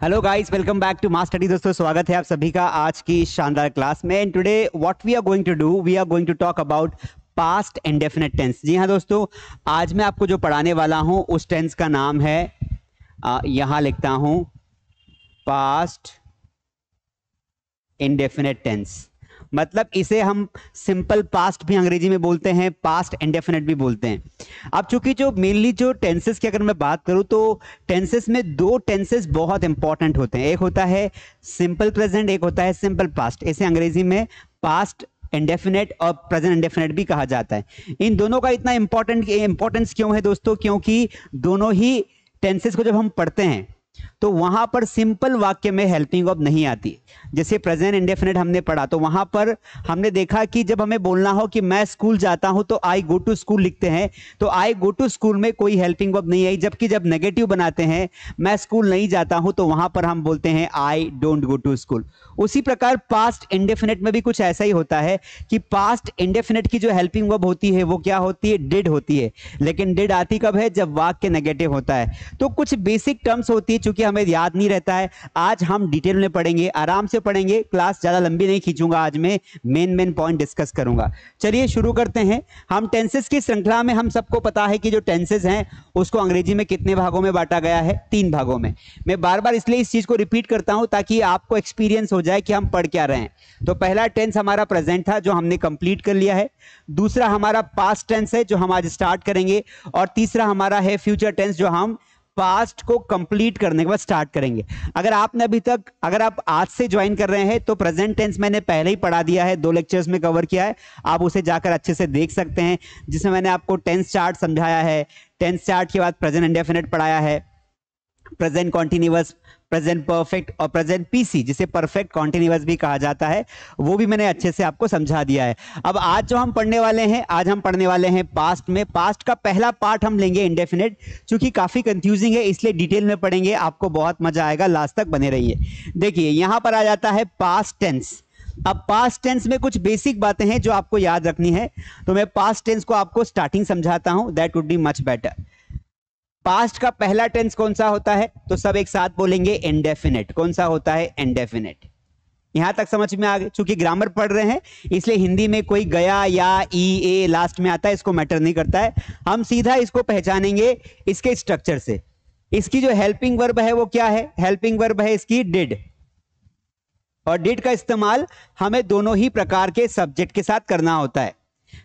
Hello guys, welcome back to mass study. दोस्तों, स्वागत है आप सभी का आज की शानदार क्लास में। And today what we are going to do, we are going to talk about past indefinite tense. जी हाँ दोस्तों, आज मैं आपको जो पढ़ाने वाला हूं उस टेंस का नाम है, यहां लिखता हूं, पास्ट इंडेफिनिट टेंस। मतलब इसे हम सिंपल पास्ट भी अंग्रेजी में बोलते हैं, पास्ट इंडेफिनिट भी बोलते हैं। अब चूंकि जो मेनली जो टेंसेस की अगर मैं बात करूं तो टेंसेस में दो टेंसेस बहुत इंपॉर्टेंट होते हैं। एक होता है सिंपल प्रेजेंट, एक होता है सिंपल पास्ट। इसे अंग्रेजी में पास्ट इंडेफिनिट और प्रेजेंट इंडेफिनिट भी कहा जाता है। इन दोनों का इतना इंपॉर्टेंस क्यों है दोस्तों? क्योंकि दोनों ही टेंसेस को जब हम पढ़ते हैं तो वहां पर सिंपल वाक्य में हेल्पिंग वर्ब नहीं आती। जैसे प्रेजेंट इंडेफिनिट हमने पढ़ा तो वहां पर हमने देखा कि जब हमें बोलना हो कि मैं स्कूल जाता हूं तो आई गो टू स्कूल लिखते हैं, तो आई गो टू स्कूल में कोई हेल्पिंग वर्ब नहीं आई। जबकि जब नेगेटिव बनाते हैं, मैं स्कूल नहीं जाता हूं, तो वहां पर हम बोलते हैं I don't go to school. उसी प्रकार पास्ट इंडेफिनिट में भी कुछ ऐसा ही होता है कि पास्ट इंडेफिनिट की जो हेल्पिंग वर्ब होती है वो क्या होती है? डिड होती है। लेकिन डिड आती कब है? जब वाक्य नेगेटिव होता है। तो कुछ बेसिक टर्म्स होती है, चूंकि हमें याद नहीं रहता है, आज हम डिटेल में पढ़ेंगे, आराम से पढ़ेंगे। क्लास ज्यादा लंबी नहीं खींचूंगा, आज मैं मेन पॉइंट डिस्कस करूंगा। चलिए शुरू करते हैं। हम टेंसेस की श्रृंखला में हम सबको पता है कि जो टेंसेस हैं उसको अंग्रेजी में कितने भागों में बांटा गया है? 3 भागों में। मैं बार बार इसलिए इस चीज को रिपीट करता हूं ताकि आपको एक्सपीरियंस हो जाए कि हम पढ़ क्या रहे हैं। तो पहला टेंस हमारा प्रेजेंट था जो हमने कंप्लीट कर लिया है। दूसरा हमारा पास्ट टेंस है जो हम आज स्टार्ट करेंगे। और तीसरा हमारा है फ्यूचर टेंस जो हम पास्ट को कंप्लीट करने के बाद स्टार्ट करेंगे। अगर आप आज से ज्वाइन कर रहे हैं तो प्रेजेंट टेंस मैंने पहले ही पढ़ा दिया है, 2 लेक्चर्स में कवर किया है। आप उसे जाकर अच्छे से देख सकते हैं, जिसमें मैंने आपको टेंस चार्ट समझाया है। टेंस चार्ट के बाद प्रेजेंट इंडेफिनिट पढ़ाया है, प्रेजेंट कॉन्टिन्यूअस, प्रेजेंट परफेक्ट और प्रेजेंट पीसी, जिसे परफेक्ट कॉन्टिन्यूअस भी कहा जाता है, वो भी मैंने अच्छे से आपको समझा दिया है। अब आज जो हम पढ़ने वाले हैं, आज हम पढ़ने वाले हैं पास्ट में। पास्ट का पहला पार्ट हम लेंगे इंडेफिनिट, क्योंकि काफी कंफ्यूजिंग है, इसलिए डिटेल में पढ़ेंगे, आपको बहुत मजा आएगा, लास्ट तक बने रहिए। देखिए यहां पर आ जाता है पास्ट टेंस। अब पास्ट टेंस में कुछ बेसिक बातें हैं जो आपको याद रखनी है, तो मैं पास्ट टेंस को आपको स्टार्टिंग समझाता हूं, that would be much better. Past का पहला टेंस कौन सा होता है? तो सब एक साथ बोलेंगे इंडेफिनिट। कौन सा होता है? इंडेफिनिट। यहां तक समझ में आ गए? चूंकि ग्रामर पढ़ रहे हैं इसलिए हिंदी में कोई गया या ई ए लास्ट में आता है, इसको मैटर नहीं करता है। हम सीधा इसको पहचानेंगे इसके स्ट्रक्चर से। इसकी जो हेल्पिंग वर्ब है वो क्या है? हेल्पिंग वर्ब है इसकी डिड। और डिड का इस्तेमाल हमें दोनों ही प्रकार के सब्जेक्ट के साथ करना होता है।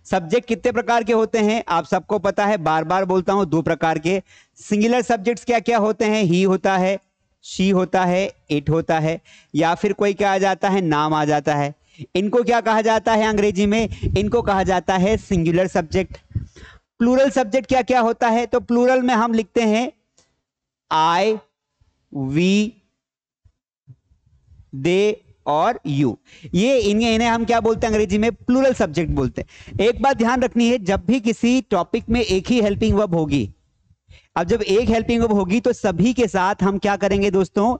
सब्जेक्ट कितने प्रकार के होते हैं आप सबको पता है, बार बार बोलता हूं, 2 प्रकार के। सिंगुलर सब्जेक्ट्स क्या क्या होते हैं? ही होता है, शी होता है, इट होता है, या फिर कोई क्या आ जाता है? नाम आ जाता है। इनको क्या कहा जाता है अंग्रेजी में? इनको कहा जाता है सिंगुलर सब्जेक्ट। प्लूरल सब्जेक्ट क्या क्या होता है? तो प्लूरल में हम लिखते हैं आई, वी, दे और यू। ये इन्हें हम क्या बोलते हैं अंग्रेजी में? प्लूरल सब्जेक्ट बोलते हैं। एक बात ध्यान रखनी है, जब भी किसी टॉपिक में एक ही हेल्पिंग वर्ब होगी, अब जब एक हेल्पिंग वर्ब होगी तो सभी के साथ हम क्या करेंगे दोस्तों?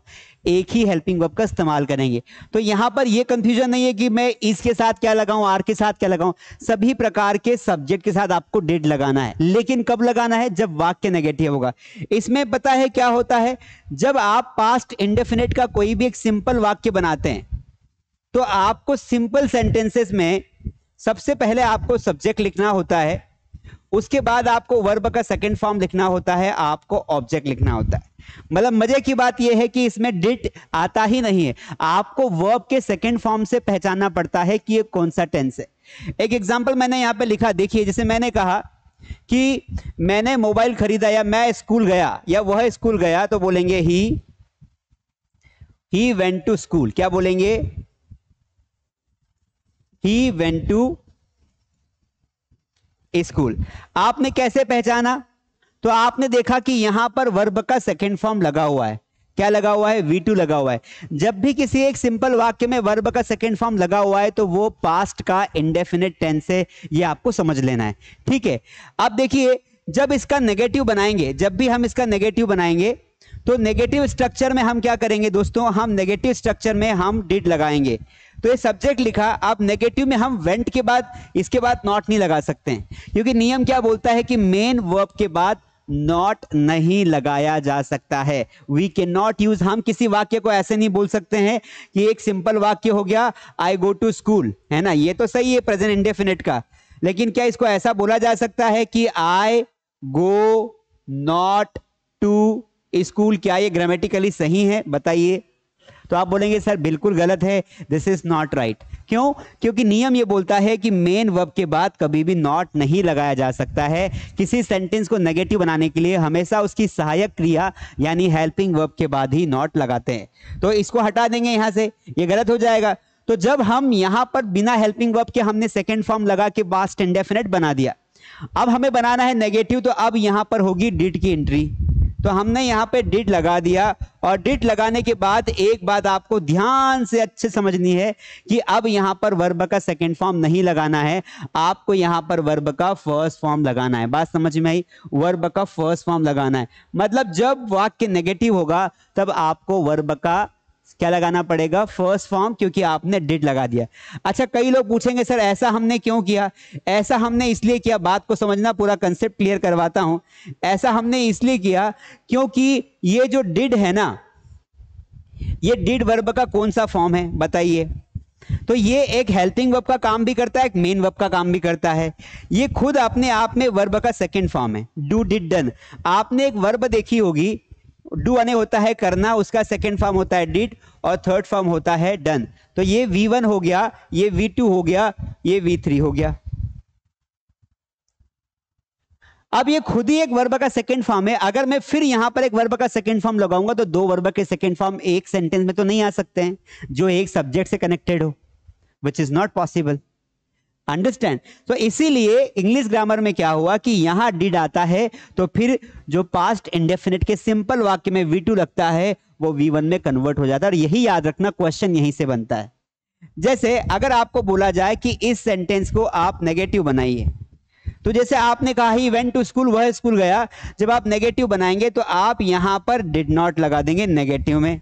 एक ही हेल्पिंग वर्ब का इस्तेमाल करेंगे। तो यहां पर यह कंफ्यूजन नहीं है कि मैं इसके साथ क्या लगाऊं, आर के साथ क्या लगाऊं। सभी प्रकार के सब्जेक्ट के साथ आपको डिड लगाना है, लेकिन कब लगाना है? जब वाक्य नेगेटिव होगा। इसमें पता है क्या होता है? जब आप पास्ट इंडेफिनिट का कोई भी एक सिंपल वाक्य बनाते हैं तो आपको सिंपल सेंटेंसेस में सबसे पहले आपको सब्जेक्ट लिखना होता है, उसके बाद आपको वर्ब का सेकंड फॉर्म लिखना होता है, आपको ऑब्जेक्ट लिखना होता है। मतलब मजे की बात यह है कि इसमें डिड आता ही नहीं है, आपको वर्ब के सेकंड फॉर्म से पहचानना पड़ता है कि ये कौन सा टेंस है। एक एग्जांपल मैंने यहां पे लिखा, देखिए, जैसे मैंने कहा कि मैंने मोबाइल खरीदा या मैं स्कूल गया या वह स्कूल गया, तो बोलेंगे ही वेंट टू स्कूल। क्या बोलेंगे? He went to school. आपने कैसे पहचाना? तो आपने देखा कि यहां पर वर्ब का सेकंड फॉर्म लगा हुआ है। क्या लगा हुआ है? V2 लगा हुआ है। जब भी किसी एक सिंपल वाक्य में वर्ब का सेकंड फॉर्म लगा हुआ है तो वो पास्ट का इंडेफिनिट टेंस है, ये आपको समझ लेना है, ठीक है। अब देखिए, जब इसका नेगेटिव बनाएंगे, जब भी हम इसका नेगेटिव बनाएंगे तो नेगेटिव स्ट्रक्चर में हम क्या करेंगे दोस्तों? हम नेगेटिव स्ट्रक्चर में हम डिड लगाएंगे। तो ये सब्जेक्ट लिखा, अब नेगेटिव में हम वेंट के बाद इसके बाद नॉट नहीं लगा सकते हैं, क्योंकि नियम क्या बोलता है कि मेन वर्ब के बाद नॉट नहीं लगाया जा सकता है। वी कैन नॉट यूज, हम किसी वाक्य को ऐसे नहीं बोल सकते हैं कि एक सिंपल वाक्य हो गया आई गो टू स्कूल, है ना, ये तो सही है प्रेजेंट इंडेफिनिट का, लेकिन क्या इसको ऐसा बोला जा सकता है कि आई गो नॉट टू स्कूल? क्या ये ग्रामेटिकली सही है? बताइए। तो आप बोलेंगे सर बिल्कुल गलत है, दिस इज नॉट राइट। क्यों? क्योंकि नियम ये बोलता है कि मेन वर्ब के बाद कभी भी नॉट नहीं लगाया जा सकता है। किसी सेंटेंस को नेगेटिव बनाने के लिए हमेशा उसकी सहायक क्रिया यानी हेल्पिंग वर्ब के बाद ही नॉट लगाते हैं। तो इसको हटा देंगे यहां से, ये गलत हो जाएगा। तो जब हम यहां पर बिना हेल्पिंग वर्ब के हमने सेकेंड फॉर्म लगा के पास्ट इंडेफिनिट बना दिया, अब हमें बनाना है नेगेटिव, तो अब यहां पर होगी डिड की एंट्री। तो हमने यहां पे डिड लगा दिया, और डिड लगाने के बाद एक बात आपको ध्यान से अच्छे समझनी है कि अब यहां पर वर्ब का सेकंड फॉर्म नहीं लगाना है, आपको यहां पर वर्ब का फर्स्ट फॉर्म लगाना है। बात समझ में आई? वर्ब का फर्स्ट फॉर्म लगाना है, मतलब जब वाक्य नेगेटिव होगा तब आपको वर्ब का क्या लगाना पड़ेगा? फर्स्ट फॉर्म, क्योंकि आपने डिड लगा दिया। अच्छा, कई लोग पूछेंगे सर ऐसा हमने क्यों किया? ऐसा हमने इसलिए किया, बात को समझना, पूरा कंसेप्ट क्लियर करवाता हूं। ऐसा हमने इसलिए किया क्योंकि ये जो डिड है ना, ये डिड वर्ब का कौन सा फॉर्म है बताइए? तो ये एक हेल्पिंग वर्ब का काम भी करता है, एक मेन वर्ब का काम भी करता है। ये खुद अपने आप में वर्ब का सेकंड फॉर्म है, डू डिड डन। आपने एक वर्ब देखी होगी, डू अने होता है करना, उसका सेकंड फॉर्म होता है डिड और थर्ड फॉर्म होता है डन। तो ये V1 हो गया, ये V2 हो गया, ये V3 हो गया। अब ये खुद ही एक वर्ब का सेकंड फॉर्म है। अगर मैं फिर यहां पर एक वर्ब का सेकंड फॉर्म लगाऊंगा तो दो वर्ब के सेकंड फॉर्म एक सेंटेंस में तो नहीं आ सकते हैं जो एक सब्जेक्ट से कनेक्टेड हो, which is not possible. Understand? तो इसीलिए इंग्लिश ग्रामर में क्या हुआ कि यहां डिड आता है तो फिर जो पास्ट इंडेफिनिट के सिंपल वाक्य में V2 लगता है वो V1 में कन्वर्ट हो जाता है। और यही याद रखना, क्वेश्चन यहीं से बनता है। जैसे अगर आपको बोला जाए कि इस सेंटेंस को आप नेगेटिव बनाइए, तो जैसे आपने कहा ही वेंट टू स्कूल, वह स्कूल गया, जब आप नेगेटिव बनाएंगे तो आप यहां पर डिड नॉट लगा देंगे नेगेटिव में।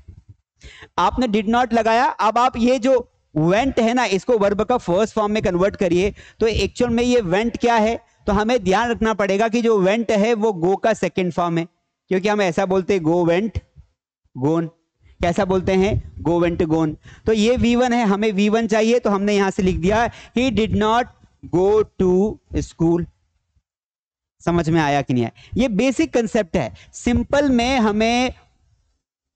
आपने डिड नॉट लगाया, अब आप ये जो वेंट है ना, इसको वर्ब का फर्स्ट फॉर्म में कन्वर्ट करिए। तो एक्चुअल में ये वेंट क्या है? तो हमें ध्यान रखना पड़ेगा कि जो वेंट है वो गो का सेकंड फॉर्म है, क्योंकि हम ऐसा बोलते हैं गो वेंट गोन। कैसा बोलते हैं? गो वेंट गोन। तो ये V1 है, हमें V1 चाहिए, तो हमने यहां से लिख दिया he did not go to school. समझ में आया कि नहीं आया? ये बेसिक कंसेप्ट है। सिंपल में हमें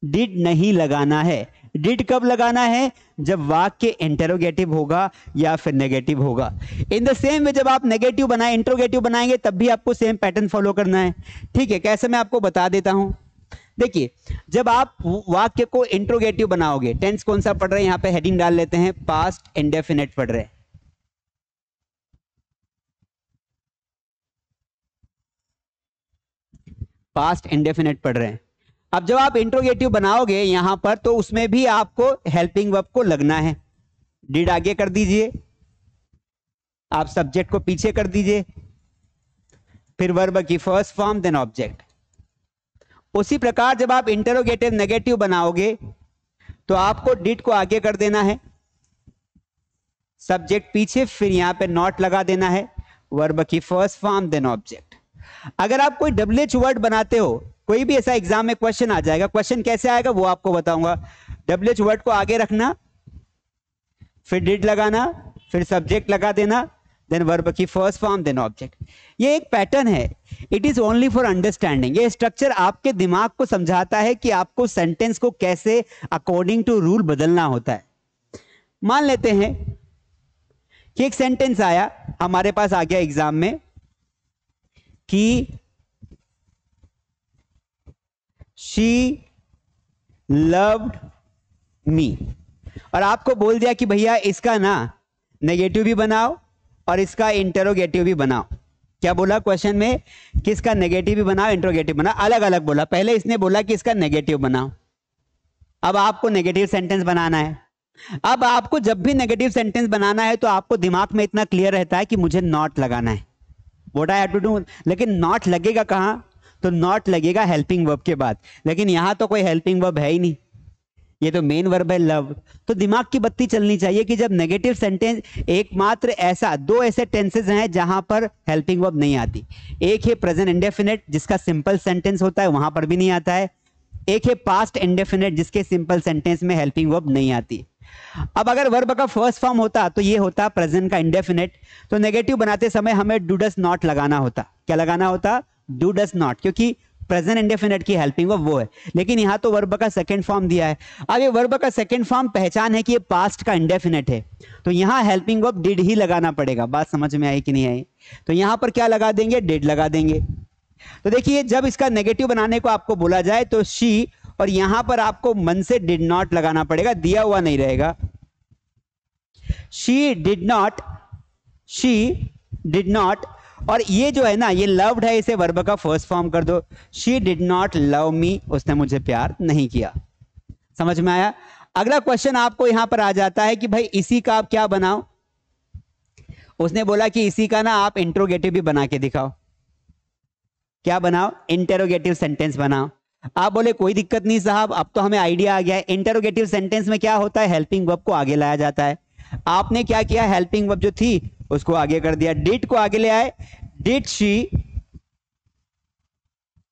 डिड नहीं लगाना है। डिड कब लगाना है? जब वाक्य इंटरोगेटिव होगा या फिर नेगेटिव होगा। इन द सेम वे जब आप नेगेटिव बनाए इंटरोगेटिव बनाएंगे तब भी आपको सेम पैटर्न फॉलो करना है। ठीक है, कैसे मैं आपको बता देता हूं। देखिए, जब आप वाक्य को इंटरोगेटिव बनाओगे, टेंस कौन सा पढ़ रहे हैं? यहां पे हेडिंग डाल लेते हैं, पास्ट इंडेफिनिट पढ़ रहे हैं। पास्ट इंडेफिनिट पढ़ रहे हैं। अब जब आप इंट्रोगेटिव बनाओगे यहां पर, तो उसमें भी आपको हेल्पिंग वर्ब को लगना है। डिड आगे कर दीजिए, आप सब्जेक्ट को पीछे कर दीजिए, फिर वर्ब की फर्स्ट फॉर्म देन ऑब्जेक्ट। उसी प्रकार जब आप इंटरोगेटिव नेगेटिव बनाओगे तो आपको डिड को आगे कर देना है, सब्जेक्ट पीछे, फिर यहां पे नॉट लगा देना है, वर्ब की फर्स्ट फॉर्म देन ऑब्जेक्ट। अगर आप कोई WH वर्ड बनाते हो, कोई भी ऐसा एग्जाम में क्वेश्चन आ जाएगा, क्वेश्चन कैसे आएगा वो आपको बताऊंगा। WH वर्ड को आगे रखना, फिर डिड लगाना, फिर सब्जेक्ट लगा देना, देन वर्ब की फर्स्ट फॉर्म देन ऑब्जेक्ट। ये एक पैटर्न है, it is only for understanding. ये स्ट्रक्चर आपके दिमाग को समझाता है कि आपको सेंटेंस को कैसे अकॉर्डिंग टू रूल बदलना होता है। मान लेते हैं कि एक सेंटेंस आया हमारे पास, आ गया एग्जाम में कि शी लव्ड मी, और आपको बोल दिया कि भैया इसका ना नेगेटिव भी बनाओ और इसका इंटरोगेटिव भी बनाओ। क्या बोला क्वेश्चन में? कि इसका नेगेटिव भी बनाओ, इंटरोगेटिव बनाओ, अलग अलग बोला। पहले इसने बोला कि इसका नेगेटिव बनाओ, अब आपको नेगेटिव सेंटेंस बनाना है। अब आपको जब भी नेगेटिव सेंटेंस बनाना है तो आपको दिमाग में इतना क्लियर रहता है कि मुझे नॉट लगाना है, what I have to do. लेकिन नॉट लगेगा कहां? तो नॉट लगेगा हेल्पिंग वर्ब के बाद, लेकिन यहां तो कोई हेल्पिंग वर्ब है ही नहीं। ये तो मेन वर्ब है लव। तो दिमाग की बत्ती चलनी चाहिए कि जब नेगेटिव सेंटेंस, एकमात्र ऐसा दो ऐसे टेंसेस हैं जहां पर हेल्पिंग वर्ब नहीं आती। एक है प्रेजेंट इंडेफिनिट जिसका सिंपल सेंटेंस होता है, वहां पर भी नहीं आता है। एक है पास्ट इंडेफिनिट जिसके सिंपल सेंटेंस में हेल्पिंग वर्ब नहीं आती। अब अगर वर्ब का फर्स्ट फॉर्म होता तो ये होता प्रेजेंट का इंडेफिनिट, तो नेगेटिव बनाते समय हमें डू डस नॉट लगाना होता। क्या लगाना होता? डू डस नॉट, क्योंकि प्रेजेंट इंडेफिनिट की हेल्पिंग वर्ब वो है। लेकिन यहां तो वर्ब का सेकंड फॉर्म दिया है। अब ये वर्ब का सेकंड फॉर्म पहचान है कि ये पास्ट का इंडेफिनिट है, तो यहां हेल्पिंग वर्ब डिड ही लगाना पड़ेगा। बात समझ में आई कि नहीं आई? तो यहां पर क्या लगा देंगे? डिड लगा देंगे। तो देखिए जब इसका नेगेटिव बनाने को आपको बोला जाए तो शी, और यहां पर आपको मन से डिड नॉट लगाना पड़ेगा, दिया हुआ नहीं रहेगा। She did not, she did not, और ये जो है ना ये लव्ड है, इसे वर्ब का फर्स्ट फॉर्म कर दो। She did not love me, उसने मुझे प्यार नहीं किया। समझ में आया? अगला क्वेश्चन आपको यहां पर आ जाता है कि भाई इसी का आप क्या बनाओ। उसने बोला कि इसी का ना आप इंट्रोगेटिव भी बना के दिखाओ। क्या बनाओ? इंटेरोगेटिव सेंटेंस बनाओ। आप बोले कोई दिक्कत नहीं साहब, अब तो हमें आइडिया आ गया है। इंटेरोगेटिव सेंटेंस में क्या होता है? हेल्पिंग वर्ब को आगे लाया जाता है। आपने क्या किया? हेल्पिंग वर्ब जो थी उसको आगे कर दिया, डिड को आगे ले आए। डिड शी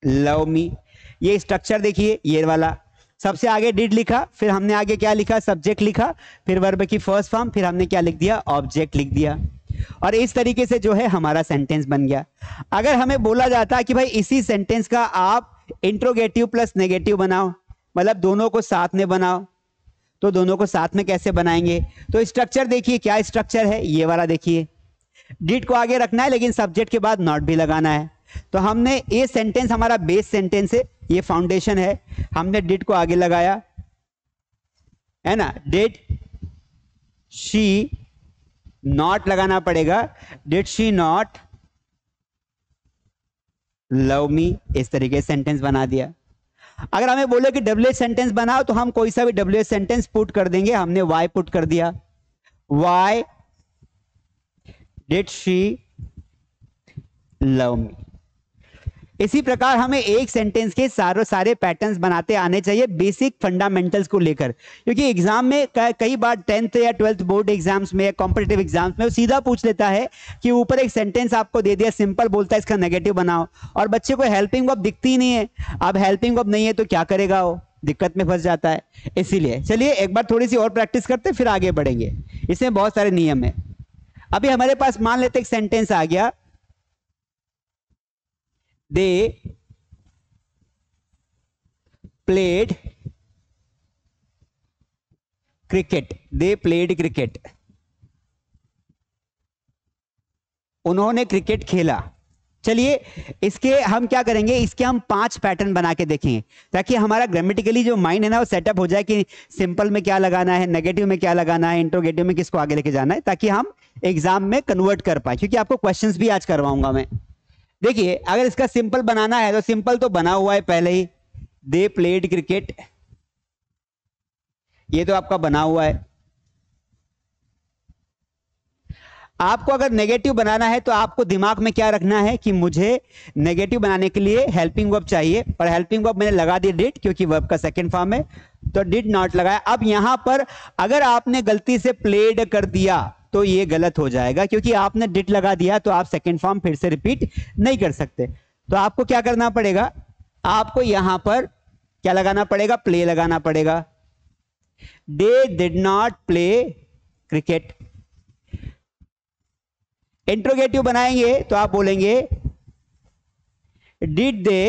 लव मी, ये स्ट्रक्चर देखिए, ये वाला सबसे आगे डिड लिखा, फिर हमने आगे क्या लिखा? सब्जेक्ट लिखा, फिर वर्ब की फर्स्ट फॉर्म, फिर हमने क्या लिख दिया? ऑब्जेक्ट लिख दिया। और इस तरीके से जो है हमारा सेंटेंस बन गया। अगर हमें बोला जाता कि भाई इसी सेंटेंस का आप इंट्रोगेटिव प्लस नेगेटिव बनाओ, मतलब दोनों को साथ में बनाओ, तो दोनों को साथ में कैसे बनाएंगे? तो स्ट्रक्चर देखिए, क्या स्ट्रक्चर है ये वाला देखिए। डिड को आगे रखना है लेकिन सब्जेक्ट के बाद नॉट भी लगाना है। तो हमने ये सेंटेंस हमारा बेस सेंटेंस है, ये फाउंडेशन है, हमने डिड को आगे लगाया है ना। डिड शी नॉट लगाना पड़ेगा, did she not love me, इस तरीके सेंटेंस बना दिया। अगर हमें बोले कि डब्ल्यूएच सेंटेंस बनाओ तो हम कोई सा भी डब्ल्यूएच सेंटेंस पुट कर देंगे। हमने वाई पुट कर दिया, why did she love me. इसी प्रकार हमें एक सेंटेंस के सारे पैटर्न्स बनाते आने चाहिए बेसिक फंडामेंटल्स को लेकर, क्योंकि एग्जाम में कई बार 10th या 12th बोर्ड एग्जाम्स में, कॉम्पिटिटिव एग्जाम्स में वो सीधा पूछ लेता है कि ऊपर एक सेंटेंस आपको दे दिया सिंपल, बोलता है इसका नेगेटिव बनाओ, और बच्चे को हेल्पिंग वर्ब दिखती ही नहीं है। अब हेल्पिंग वर्ब नहीं है तो क्या करेगा? वो दिक्कत में फंस जाता है। इसीलिए चलिए एक बार थोड़ी सी और प्रैक्टिस करते फिर आगे बढ़ेंगे। इसमें बहुत सारे नियम है। अभी हमारे पास मान लेते एक सेंटेंस आ गया, they played cricket, they played cricket, उन्होंने क्रिकेट खेला। चलिए इसके हम क्या करेंगे, इसके हम 5 पैटर्न बना के देखेंगे ताकि हमारा ग्रामेटिकली जो माइंड है ना वो सेटअप हो जाए कि सिंपल में क्या लगाना है, नेगेटिव में क्या लगाना है, इंट्रोगेटिव में किसको आगे लेके जाना है, ताकि हम एग्जाम में कन्वर्ट कर पाए, क्योंकि आपको क्वेश्चंस भी आज करवाऊंगा मैं। देखिए अगर इसका सिंपल बनाना है तो सिंपल तो बना हुआ है पहले ही, दे प्लेड क्रिकेट, ये तो आपका बना हुआ है। आपको अगर नेगेटिव बनाना है तो आपको दिमाग में क्या रखना है कि मुझे नेगेटिव बनाने के लिए हेल्पिंग वर्ब चाहिए, और हेल्पिंग वर्ब मैंने लगा दी डिड, क्योंकि वर्ब का सेकंड फॉर्म है, तो डिड नॉट लगाया। अब यहां पर अगर आपने गलती से प्लेड कर दिया तो ये गलत हो जाएगा, क्योंकि आपने डिड लगा दिया तो आप सेकंड फॉर्म फिर से रिपीट नहीं कर सकते। तो आपको क्या करना पड़ेगा? आपको यहां पर क्या लगाना पड़ेगा? प्ले लगाना पड़ेगा। दे did not play cricket. Interrogative बनाएंगे तो आप बोलेंगे did they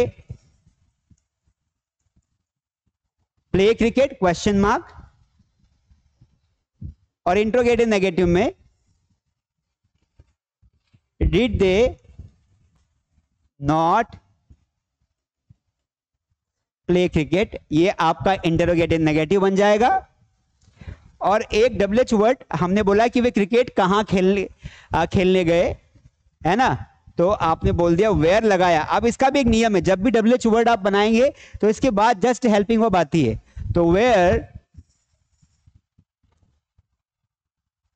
play cricket question mark, और इंट्रोगेटिव नेगेटिव में did they not play cricket, ये आपका इंटरोगेटिव नेगेटिव बन जाएगा। और एक डब्ल्यूएच वर्ड हमने बोला कि वे क्रिकेट कहां खेलने गए, है ना, तो आपने बोल दिया वेयर लगाया। अब इसका भी एक नियम है, जब भी डब्ल्यूएच वर्ड आप बनाएंगे तो इसके बाद जस्ट हेल्पिंग वर्ब आती है, तो where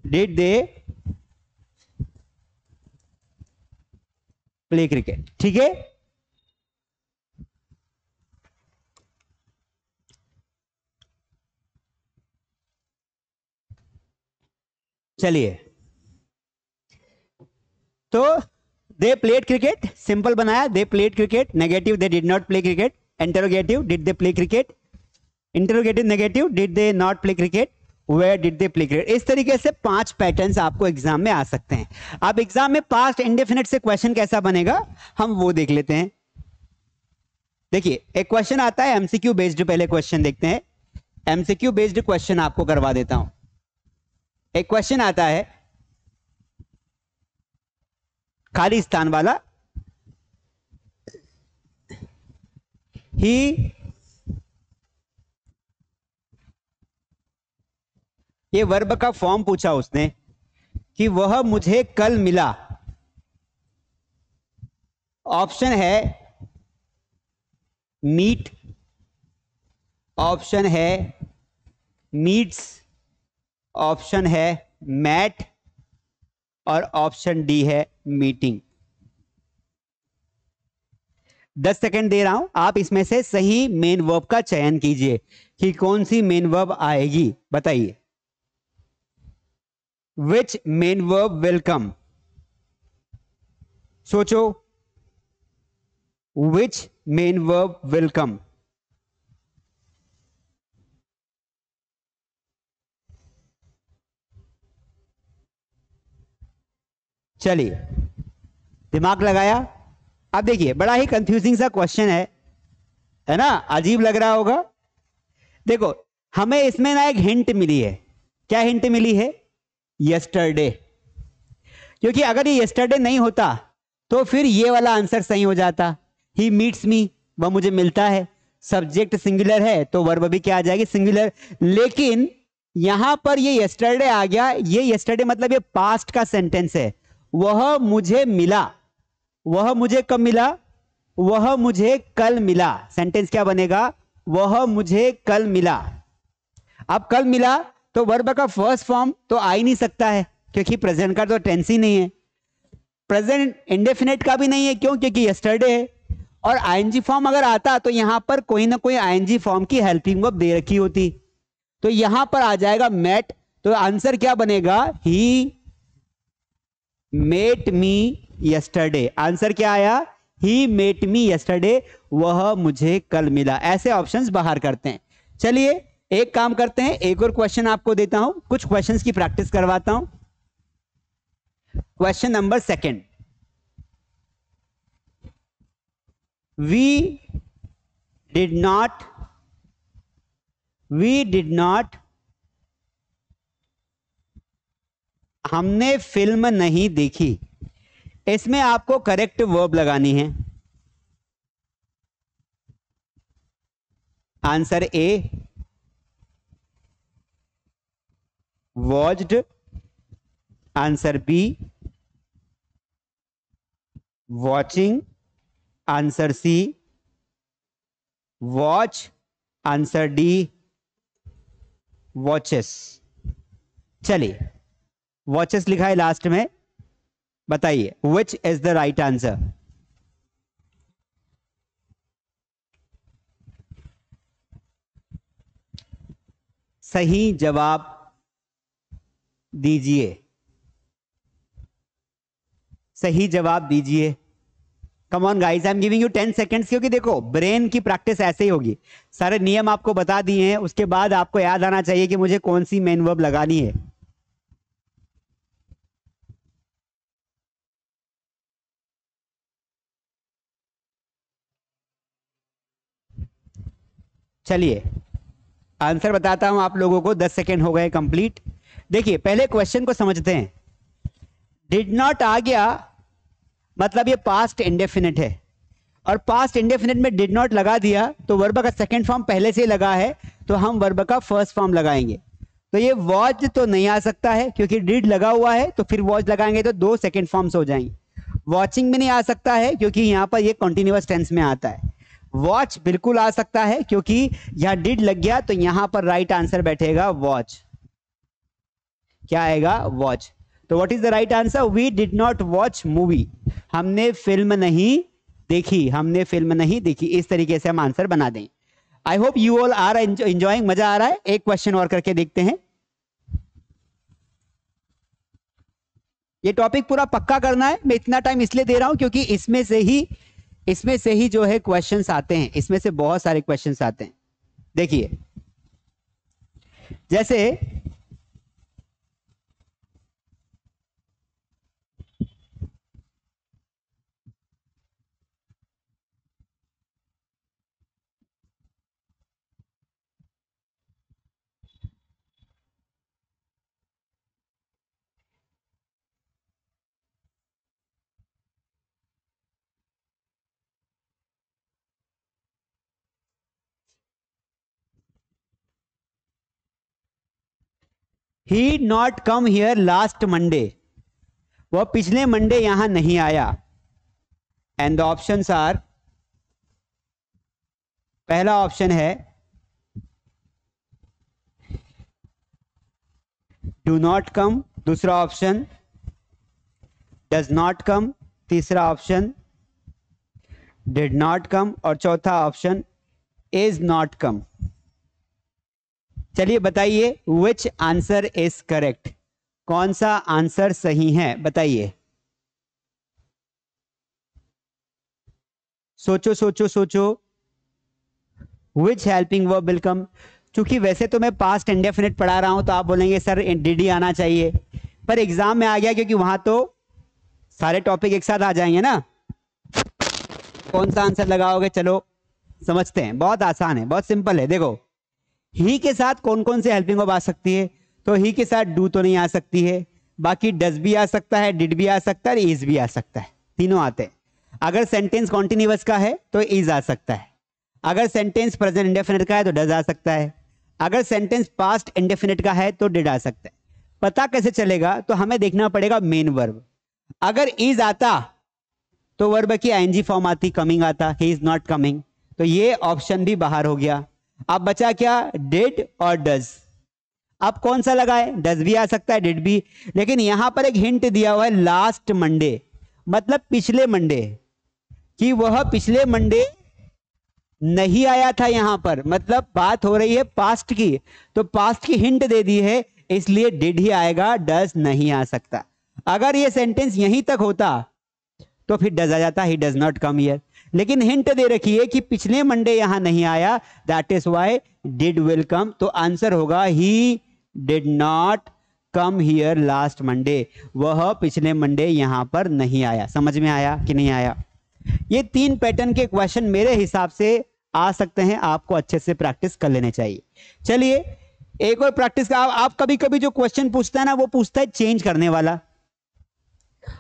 did they play cricket. ठीक है, चलिए, तो दे प्लेड क्रिकेट, सिंपल बनाया, they played cricket, negative they did not play cricket, interrogative did they play cricket, interrogative negative did they not play cricket, where did they play cricket. इस तरीके से 5 patterns आपको exam में आ सकते हैं। अब exam में पास्ट इंडेफिनिट से क्वेश्चन कैसा बनेगा हम वो देख लेते हैं। देखिए, एक क्वेश्चन आता है एमसीक्यू बेस्ड, पहले क्वेश्चन देखते हैं। एमसीक्यू बेस्ड क्वेश्चन आपको करवा देता हूं। एक क्वेश्चन आता है खाली स्थान वाला, ही, ये वर्ब का फॉर्म पूछा उसने कि वह मुझे कल मिला। ऑप्शन है मीट, ऑप्शन है मीट्स, ऑप्शन है मैट और ऑप्शन डी है मीटिंग। 10 सेकंड दे रहा हूं, आप इसमें से सही मेन वर्ब का चयन कीजिए कि कौन सी मेन वर्ब आएगी, बताइए। विच मेन वर्ब विल कम, सोचो, विच मेन वर्ब विल कम। चलिए, दिमाग लगाया। अब देखिए, बड़ा ही कंफ्यूजिंग सा क्वेश्चन है ना, अजीब लग रहा होगा। देखो, हमें इसमें ना एक हिंट मिली है। क्या हिंट मिली है? यस्टरडे। क्योंकि अगर ये यस्टरडे नहीं होता तो फिर ये वाला आंसर सही हो जाता। ही मीट्स मी, वह मुझे मिलता है। सब्जेक्ट सिंगुलर है तो वर्ब भी क्या आ जाएगी? सिंगुलर। लेकिन यहां पर ये यस्टरडे आ गया। ये यस्टरडे मतलब ये पास्ट का सेंटेंस है। वह मुझे मिला, वह मुझे कब मिला? वह मुझे कल मिला। सेंटेंस क्या बनेगा? वह मुझे कल मिला। अब कल मिला तो वर्ब का फर्स्ट फॉर्म तो आ ही नहीं सकता है, क्योंकि प्रेजेंट का तो टेंस ही नहीं है। प्रेजेंट इंडेफिनेट का भी नहीं है, क्यों? क्योंकि यस्टरडे है। और आईएनजी फॉर्म अगर आता तो यहां पर कोई ना कोई आईएनजी फॉर्म की हेल्पिंग वर्ब दे रखी होती, तो यहां पर आ जाएगा मेट। तो आंसर क्या बनेगा? He met me yesterday. Answer क्या आया? ही मेट मी यस्टरडे, वह मुझे कल मिला। ऐसे ऑप्शंस बाहर करते हैं। चलिए, एक काम करते हैं, एक और क्वेश्चन आपको देता हूं, कुछ क्वेश्चंस की प्रैक्टिस करवाता हूं। Question number 2, we did not, हमने फिल्म नहीं देखी। इसमें आपको करेक्ट वर्ब लगानी है। Answer A watched, answer B watching, answer C watch, answer D watches. चलिए, वॉचेस लिखा है लास्ट में, बताइए which is the right answer? सही जवाब दीजिए, सही जवाब दीजिए। Come on guys, I am giving you 10 seconds, क्योंकि देखो ब्रेन की प्रैक्टिस ऐसे ही होगी। सारे नियम आपको बता दिए हैं, उसके बाद आपको याद आना चाहिए कि मुझे कौन सी मेन वर्ब लगानी है। चलिए, आंसर बताता हूं आप लोगों को। 10 सेकेंड हो गए कंप्लीट। देखिए, पहले क्वेश्चन को समझते हैं। डिड नॉट आ गया मतलब ये पास्ट इंडेफिनिट है, और पास्ट इंडेफिनिट में डिड नॉट लगा दिया तो वर्ब का सेकंड फॉर्म पहले से ही लगा है, तो हम वर्ब का फर्स्ट फॉर्म लगाएंगे। तो ये वॉच तो नहीं आ सकता है, क्योंकि डिड लगा हुआ है, तो फिर वॉच लगाएंगे तो 2 सेकंड फॉर्म्स हो जाएंगे। वॉचिंग भी नहीं आ सकता है, क्योंकि यहां पर ये कंटिन्यूअस टेंस में आता है। वॉच बिल्कुल आ सकता है, क्योंकि यहां डिड लग गया, तो यहां पर राइट आंसर बैठेगा वॉच। क्या आएगा? वॉच। तो what is the right answer? We did not watch movie, हमने फिल्म नहीं देखी, हमने फिल्म नहीं देखी। इस तरीके से हम आंसर बना दें। I hope you all are enjoying, मजा आ रहा है। एक क्वेश्चन और करके देखते हैं। ये टॉपिक पूरा पक्का करना है। मैं इतना टाइम इसलिए दे रहा हूं क्योंकि इसमें से ही जो है क्वेश्चंस आते हैं, इसमें से बहुत सारे क्वेश्चंस आते हैं। देखिए जैसे ही not come here last Monday, वह पिछले मंडे यहां नहीं आया। एंड द ऑप्शंस आर, पहला ऑप्शन है डू नॉट कम, दूसरा ऑप्शन डज नॉट कम, तीसरा ऑप्शन डिड नॉट कम और चौथा ऑप्शन इज नॉट कम। चलिए बताइए विच आंसर इज करेक्ट, कौन सा आंसर सही है बताइए। सोचो सोचो सोचो। विच हेल्पिंग वर्ब विल कम। क्योंकि वैसे तो मैं पास्ट इंडेफिनिट पढ़ा रहा हूं तो आप बोलेंगे सर डिड ही आना चाहिए, पर एग्जाम में आ गया क्योंकि वहां तो सारे टॉपिक एक साथ आ जाएंगे ना। कौन सा आंसर लगाओगे, चलो समझते हैं। बहुत आसान है, बहुत सिंपल है। देखो ही के साथ कौन कौन से हेल्पिंग वर्ब आ सकती है, तो ही के साथ डू तो नहीं आ सकती है, बाकी डज भी आ सकता है, डिड भी आ सकता है, इज भी आ सकता है, तीनों आते हैं। अगर सेंटेंस कॉन्टिन्यूअस का है तो इज आ सकता है, अगर सेंटेंस प्रेजेंट इंडेफिनिट का है तो डज आ सकता है, अगर सेंटेंस पास्ट इंडेफिनिट का है तो डिड आ सकता है। पता कैसे चलेगा, तो हमें देखना पड़ेगा मेन वर्ब। अगर इज आता तो वर्ब की आईएनजी फॉर्म आती, कमिंग आता, ही इज नॉट कमिंग, तो ये ऑप्शन भी बाहर हो गया। अब बचा क्या, डिड और डज। अब कौन सा लगाए, डज भी आ सकता है, डिड भी, लेकिन यहां पर एक हिंट दिया हुआ है लास्ट मंडे, मतलब पिछले मंडे, कि वह पिछले मंडे नहीं आया था। यहां पर मतलब बात हो रही है पास्ट की, तो पास्ट की हिंट दे दी है, इसलिए डिड ही आएगा, डज नहीं आ सकता। अगर ये सेंटेंस यहीं तक होता तो फिर डज आ जाता, he does not come here, लेकिन हिंट दे रखी है कि पिछले मंडे यहां नहीं आया, that is why did will come. तो आंसर होगा ही did not come here last Monday, वह पिछले मंडे यहां पर नहीं आया। समझ में आया कि नहीं आया। ये 3 पैटर्न के क्वेश्चन मेरे हिसाब से आ सकते हैं, आपको अच्छे से प्रैक्टिस कर लेने चाहिए। चलिए एक और प्रैक्टिस का, आप कभी कभी जो क्वेश्चन पूछता है ना, वो पूछता है चेंज करने वाला।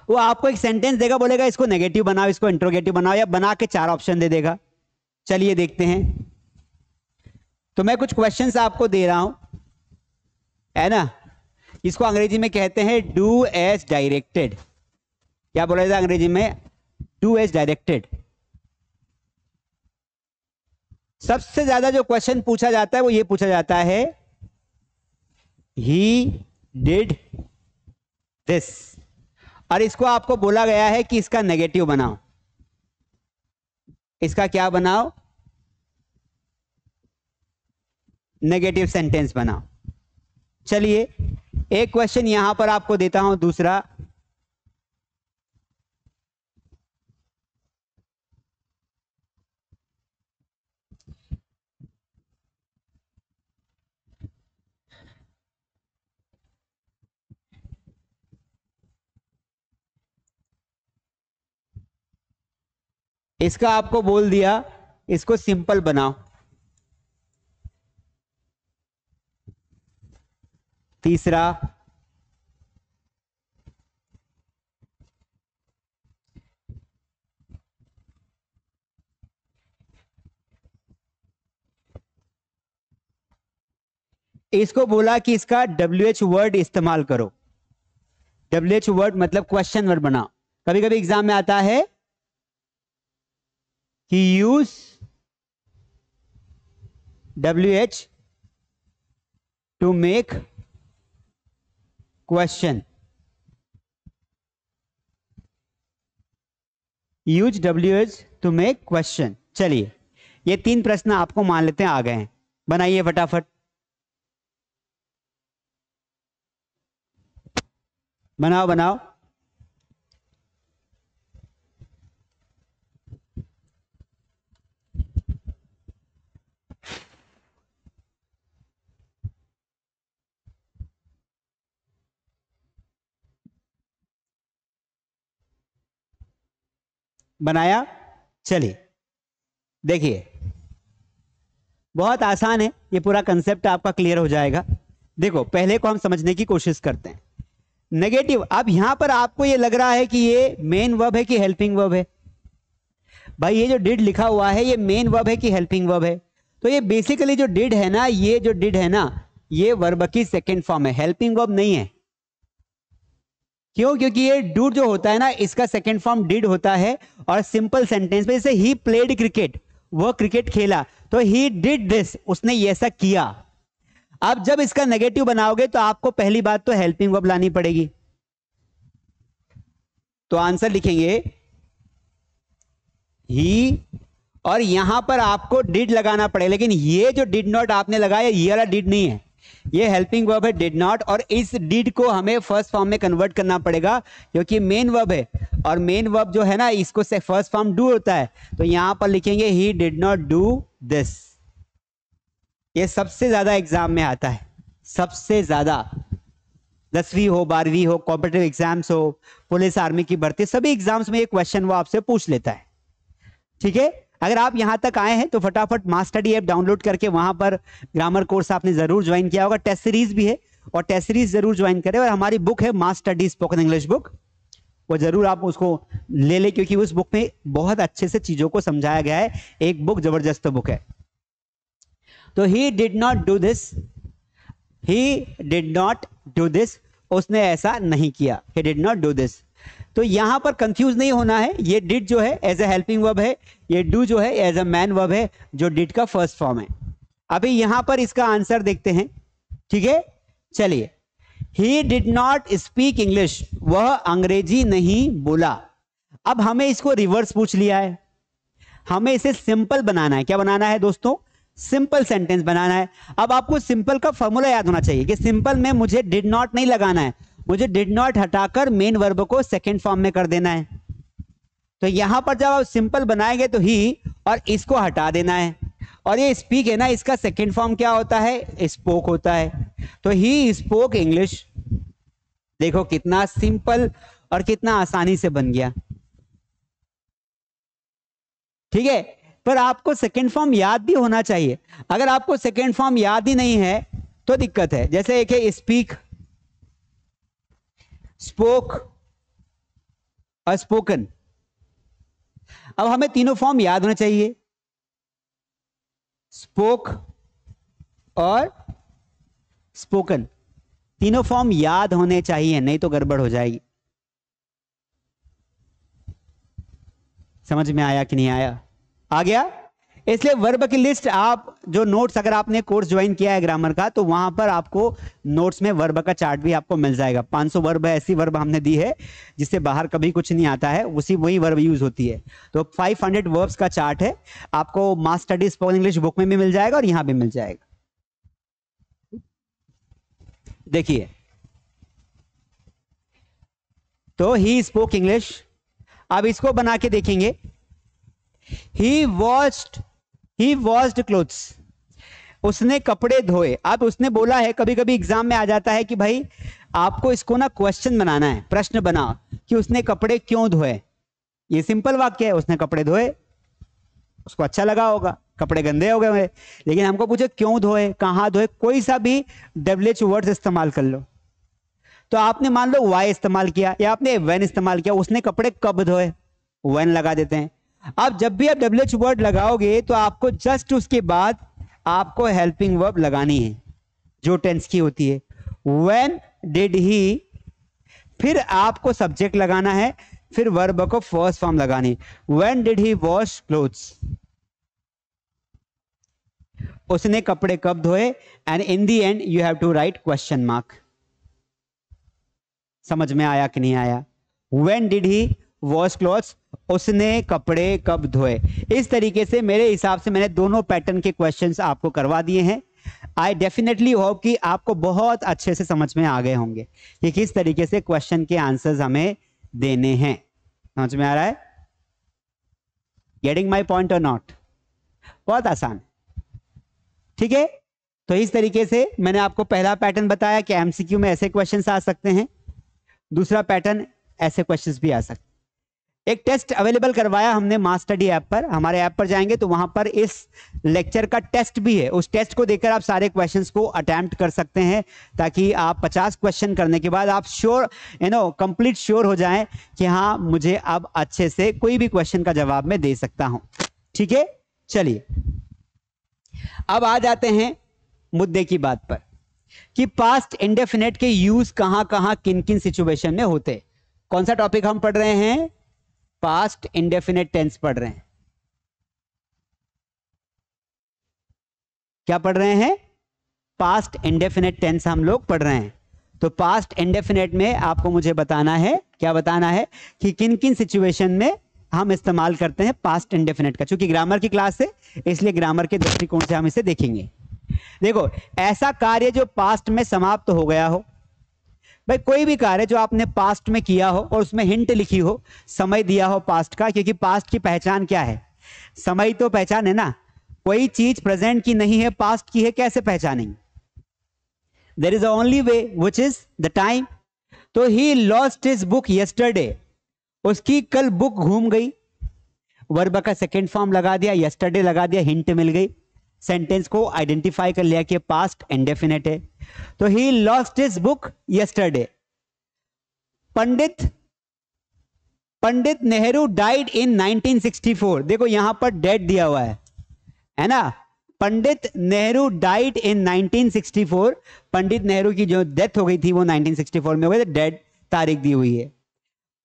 वो आपको एक सेंटेंस देगा, बोलेगा इसको नेगेटिव बनाओ, इसको इंट्रोगेटिव बनाओ, या बना के 4 ऑप्शन दे देगा। चलिए देखते हैं। तो मैं कुछ क्वेश्चंस आपको दे रहा हूं, है ना। इसको अंग्रेजी में कहते हैं डू एज डायरेक्टेड। क्या बोला जाता है अंग्रेजी में, डू एज डायरेक्टेड। सबसे ज्यादा जो क्वेश्चन पूछा जाता है वो ये पूछा जाता है, ही डिड दिस, और इसको आपको बोला गया है कि इसका नेगेटिव बनाओ। इसका क्या बनाओ, नेगेटिव सेंटेंस बनाओ। चलिए एक क्वेश्चन यहां पर आपको देता हूं, दूसरा, इसका आपको बोल दिया इसको सिंपल बनाओ। तीसरा, इसको बोला कि इसका WH वर्ड इस्तेमाल करो। WH वर्ड मतलब क्वेश्चन वर्ड बनाओ। कभी कभी एग्जाम में आता है कि use WH to make question, use WH to make question. चलिए ये 3 प्रश्न आपको मान लेते हैं आ गए हैं, बनाइए फटाफट, बनाओ बनाओ। बनाया? चलिए देखिए, बहुत आसान है, ये पूरा कंसेप्ट आपका क्लियर हो जाएगा। देखो पहले को हम समझने की कोशिश करते हैं। नेगेटिव, अब यहां पर आपको ये लग रहा है कि ये मेन वर्ब है कि हेल्पिंग वर्ब है? भाई ये जो डिड लिखा हुआ है ये मेन वर्ब है कि हेल्पिंग वर्ब है? तो ये बेसिकली जो डिड है ना, ये जो डिड है ना, ये वर्ब की सेकेंड फॉर्म है, हेल्पिंग वर्ब नहीं है। क्यों? क्योंकि ये डू जो होता है ना, इसका सेकेंड फॉर्म डिड होता है, और सिंपल सेंटेंस में जैसे ही प्लेड क्रिकेट, वो क्रिकेट खेला, तो ही डिड दिस, उसने ये ऐसा किया। अब जब इसका नेगेटिव बनाओगे तो आपको पहली बात तो हेल्पिंग वर्ब लानी पड़ेगी। तो आंसर लिखेंगे ही, और यहां पर आपको डिड लगाना पड़ेगा, लेकिन ये जो डिड नॉट आपने लगाया ये वाला डिड नहीं है, ये हेल्पिंग वर्ब है डिड नॉट, और इस डिड को हमें फर्स्ट फॉर्म में कन्वर्ट करना पड़ेगा क्योंकि मेन वर्ब है, और मेन वर्ब जो है ना इसको से फर्स्ट फॉर्म डू होता है। तो यहां पर लिखेंगे ही डिड नॉट डू दिस। ये सबसे ज्यादा एग्जाम में आता है, सबसे ज्यादा, 10वीं हो, 12वीं हो, कॉम्पिटिटिव एग्जाम्स हो, पुलिस आर्मी की भर्ती, सभी एग्जाम्स में ये क्वेश्चन वो आपसे पूछ लेता है। ठीक है, अगर आप यहां तक आए हैं तो फटाफट मास स्टडी ऐप डाउनलोड करके वहां पर ग्रामर कोर्स आपने जरूर ज्वाइन किया होगा, टेस्ट सीरीज भी है, और टेस्ट सीरीज जरूर ज्वाइन करें। और हमारी बुक है मास स्टडी स्पोकन इंग्लिश बुक, वो जरूर आप उसको ले ले, क्योंकि उस बुक में बहुत अच्छे से चीजों को समझाया गया है, एक बुक जबरदस्त बुक है। तो ही did not do this, he did not do this, उसने ऐसा नहीं किया, ही डिड नॉट डू दिस। तो यहां पर कंफ्यूज नहीं होना है, ये डिड जो है एज ए हेल्पिंग वर्ब है, ये डू जो है एज अ मैन वर्ब है, जो डिड का फर्स्ट फॉर्म है। अभी यहां पर इसका आंसर देखते हैं। ठीक है, चलिए, ही डिड नॉट स्पीक इंग्लिश, वह अंग्रेजी नहीं बोला। अब हमें इसको रिवर्स पूछ लिया है, हमें इसे सिंपल बनाना है। क्या बनाना है दोस्तों? सिंपल सेंटेंस बनाना है। अब आपको सिंपल का फॉर्मूला याद होना चाहिए कि सिंपल में मुझे डिड नॉट नहीं लगाना है, मुझे डिड नॉट हटाकर मेन वर्ब को सेकंड फॉर्म में कर देना है। तो यहां पर जब आप सिंपल बनाएंगे तो ही, और इसको हटा देना है, और ये स्पीक है ना, इसका सेकंड फॉर्म क्या होता है? स्पोक होता है। तो ही स्पोक इंग्लिश। देखो कितना सिंपल और कितना आसानी से बन गया। ठीक है, पर आपको सेकंड फॉर्म याद भी होना चाहिए। अगर आपको सेकंड फॉर्म याद ही नहीं है तो दिक्कत है। जैसे एक है स्पीक, स्पोक और स्पोकन। अब हमें तीनों फॉर्म याद होने चाहिए, स्पोक और स्पोकन, तीनों फॉर्म याद होने चाहिए, नहीं तो गड़बड़ हो जाएगी। समझ में आया कि नहीं आया? आ गया? इसलिए वर्ब की लिस्ट, आप जो नोट्स, अगर आपने कोर्स ज्वाइन किया है ग्रामर का, तो वहां पर आपको नोट्स में वर्ब का चार्ट भी आपको मिल जाएगा। 500 वर्ब है, ऐसी वर्ब हमने दी है जिससे बाहर कभी कुछ नहीं आता है, उसी वही वर्ब यूज होती है। तो 500 वर्ब्स का चार्ट है, आपको मास स्टडी स्पोकन इंग्लिश बुक में भी मिल जाएगा और यहां भी मिल जाएगा। देखिए, तो ही स्पोक इंग्लिश। अब इसको बना के देखेंगे, ही वॉश्ड क्लोथ्स, उसने कपड़े धोए। अब उसने बोला है, कभी कभी एग्जाम में आ जाता है कि भाई आपको इसको ना क्वेश्चन बनाना है, प्रश्न बनाओ कि उसने कपड़े क्यों धोए। ये सिंपल वाक्य है, उसने कपड़े धोए, उसको अच्छा लगा होगा, कपड़े गंदे हो गए, लेकिन हमको पूछे क्यों धोए, कहां धोए, कोई सा भी WH वर्ड इस्तेमाल कर लो। तो आपने मान लो वाई इस्तेमाल किया या आपने व्हेन इस्तेमाल किया, उसने कपड़े कब धोए, व्हेन लगा देते हैं। अब जब भी आप WH वर्ड लगाओगे तो आपको जस्ट उसके बाद आपको हेल्पिंग वर्ब लगानी है जो टेंस की होती है। व्हेन डिड ही, फिर आपको सब्जेक्ट लगाना है, फिर वर्ब को फर्स्ट फॉर्म लगानी। When did he wash clothes, उसने कपड़े कब धोए, and in the end you have to write question mark. समझ में आया कि नहीं आया? When did he wash clothes, उसने कपड़े कब धोए। इस तरीके से मेरे हिसाब से मैंने दोनों पैटर्न के क्वेश्चंस आपको करवा दिए हैं। आई डेफिनेटली होप कि आपको बहुत अच्छे से समझ में आ गए होंगे कि किस तरीके से क्वेश्चन के आंसर्स हमें देने हैं। समझ में आ रहा है? गेटिंग माई पॉइंट और नॉट? बहुत आसान है। ठीक है, तो इस तरीके से मैंने आपको पहला पैटर्न बताया कि एमसीक्यू में ऐसे क्वेश्चंस आ सकते हैं, दूसरा पैटर्न ऐसे क्वेश्चंस भी आ सकते हैं। एक टेस्ट अवेलेबल करवाया हमने मास स्टडी ऐप पर, हमारे ऐप पर जाएंगे तो वहां पर इस लेक्चर का टेस्ट भी है, उस टेस्ट को देखकर आप सारे क्वेश्चंस को अटेम्प्ट कर सकते हैं, ताकि आप 50 क्वेश्चन करने के बाद आप श्योर कंप्लीट श्योर हो जाएं कि हाँ मुझे अब अच्छे से कोई भी क्वेश्चन का जवाब मैं दे सकता हूं। ठीक है, चलिए अब आ जाते हैं मुद्दे की बात पर कि पास्ट इंडेफिनेट के यूज कहां कहां किन किन सिचुएशन में होते। कौन सा टॉपिक हम पढ़ रहे हैं? पास्ट इंडेफिनेट टेंस पढ़ रहे हैं। क्या पढ़ रहे हैं? पास्ट इंडेफिनेट टेंस हम लोग पढ़ रहे हैं। तो पास्ट इंडेफिनेट में आपको मुझे बताना है, क्या बताना है कि किन किन सिचुएशन में हम इस्तेमाल करते हैं पास्ट इंडेफिनेट का। चूंकि ग्रामर की क्लास है इसलिए ग्रामर के दृष्टिकोण से हम इसे देखेंगे। देखो, ऐसा कार्य जो पास्ट में समाप्त हो गया हो, भाई कोई भी कार्य जो आपने पास्ट में किया हो और उसमें हिंट लिखी हो, समय दिया हो पास्ट का, क्योंकि पास्ट की पहचान क्या है? समय तो पहचान है ना। कोई चीज प्रेजेंट की नहीं है, पास्ट की है, कैसे पहचानेंगे? There is only way which is the time. तो he lost his book yesterday, उसकी कल बुक घूम गई, वर्ब का सेकेंड फॉर्म लगा दिया, यस्टरडे लगा दिया, हिंट मिल गई, सेंटेंस को आइडेंटिफाई कर लिया कि पास्ट इंडेफिनेट है। तो he lost his book yesterday. Pandit Nehru died in 1964। देखो यहां पर डेड दिया हुआ है ना। Pandit Nehru died in 1964। पंडित नेहरू की जो डेथ हो गई थी वो 1964 में हो गई, डेड तारीख दी हुई है।